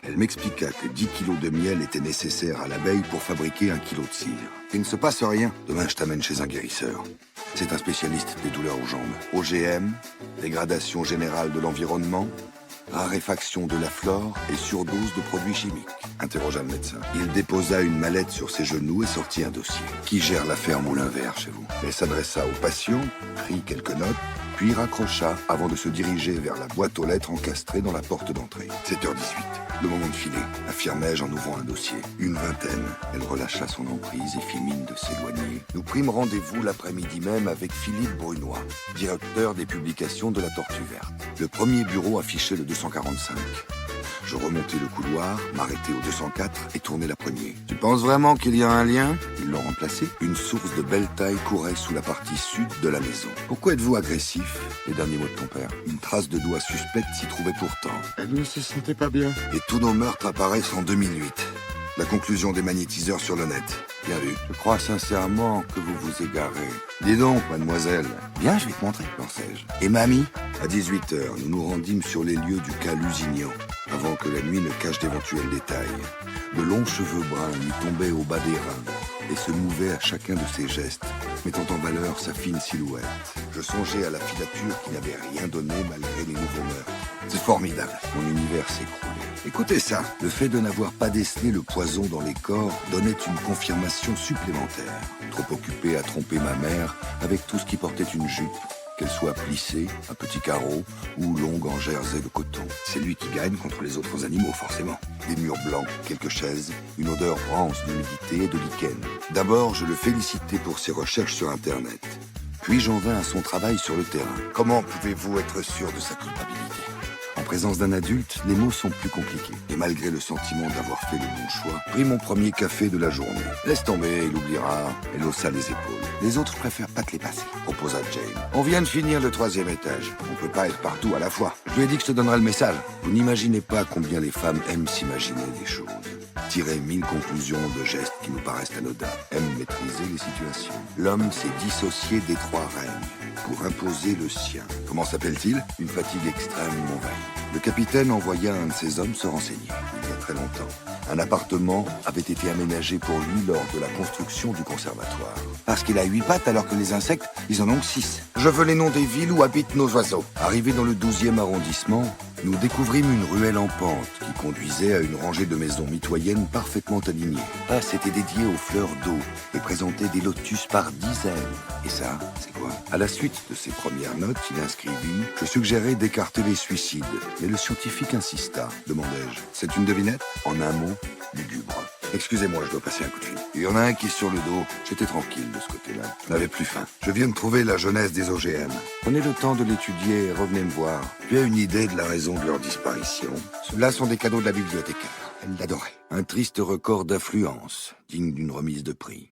Elle m'expliqua que 10 kilos de miel étaient nécessaires à l'abeille pour fabriquer 1 kilo de cire. Il ne se passe rien. Demain, je t'amène chez un guérisseur. C'est un spécialiste des douleurs aux jambes. OGM, dégradation générale de l'environnement, raréfaction de la flore et surdose de produits chimiques. Interrogea le médecin. Il déposa une mallette sur ses genoux et sortit un dossier. Qui gère la ferme Moulin Vert chez vous? Elle s'adressa au patient, prit quelques notes, puis raccrocha avant de se diriger vers la boîte aux lettres encastrée dans la porte d'entrée. 7h18. Le moment de filer, affirmai-je en ouvrant un dossier. Une vingtaine. Elle relâcha son emprise et fit mine de s'éloigner. Nous prîmes rendez-vous l'après-midi même avec Philippe Brunois, directeur des publications de la Tortue Verte. Le premier bureau affichait le 245. Je remontai le couloir, m'arrêtai au 204 et tournai la poignée. Tu penses vraiment qu'il y a un lien? Ils l'ont remplacé. Une source de belle taille courait sous la partie sud de la maison. Pourquoi êtes-vous agressif? Les derniers mots de ton père. Une trace de doigt suspecte s'y trouvait pourtant. Elle ne se sentait pas bien. Et tous nos meurtres apparaissent en 2008. La conclusion des magnétiseurs sur le net. Bien vu. Je crois sincèrement que vous vous égarez. Dis donc, mademoiselle. Bien, je vais te montrer, pensai-je. Et mamie? À 18h, nous nous rendîmes sur les lieux du cas Lusignan, avant que la nuit ne cache d'éventuels détails. De longs cheveux bruns lui tombaient au bas des reins et se mouvaient à chacun de ses gestes, mettant en valeur sa fine silhouette. Je songeais à la filature qui n'avait rien donné malgré les nouveaux meurtres. C'est formidable. Mon univers s'écroulait. Écoutez ça. Le fait de n'avoir pas décelé le poison dans les corps donnait une confirmation supplémentaire. Trop occupé à tromper ma mère avec tout ce qui portait une jupe, qu'elle soit plissée, à petits carreaux ou longue en jersey de coton. C'est lui qui gagne contre les autres animaux, forcément. Des murs blancs, quelques chaises, une odeur rance d'humidité et de lichen. D'abord, je le félicitai pour ses recherches sur Internet. Puis j'en vins à son travail sur le terrain. Comment pouvez-vous être sûr de sa culpabilité? En présence d'un adulte, les mots sont plus compliqués. Et malgré le sentiment d'avoir fait le bon choix, pris mon premier café de la journée. Laisse tomber, il oubliera. Elle haussa les épaules. Les autres préfèrent pas te les passer, proposa Jane. On vient de finir le 3e étage. On peut pas être partout à la fois. Je lui ai dit que je te donnerai le message. Vous n'imaginez pas combien les femmes aiment s'imaginer des choses. Tirer 1000 conclusions de gestes qui nous paraissent anodins. Aiment maîtriser les situations. L'homme s'est dissocié des 3 règnes pour imposer le sien. Comment s'appelle-t-il? Une fatigue extrême m'envahit. Le capitaine envoya un de ses hommes se renseigner, il y a très longtemps. Un appartement avait été aménagé pour lui lors de la construction du conservatoire. Parce qu'il a 8 pattes alors que les insectes, ils en ont 6. Je veux les noms des villes où habitent nos oiseaux. Arrivés dans le 12e arrondissement, nous découvrîmes une ruelle en pente qui conduisait à une rangée de maisons mitoyennes parfaitement alignées. C'était dédié aux fleurs d'eau et présentait des lotus par dizaines. Et ça, c'est quoi? À la suite de ses premières notes, il inscrivit « Je suggérais d'écarter les suicides ». Mais le scientifique insista, demandai-je. C'est une devinette? En un mot, lugubre. Excusez-moi, je dois passer un coup de fil. Il y en a un qui est sur le dos. J'étais tranquille de ce côté-là. Je n'avais plus faim. Je viens de trouver la jeunesse des OGM. Prenez le temps de l'étudier et revenez me voir. Tu as une idée de la raison de leur disparition? Ceux-là sont des cadeaux de la bibliothécaire. Elle l'adorait. Un triste record d'affluence, digne d'une remise de prix.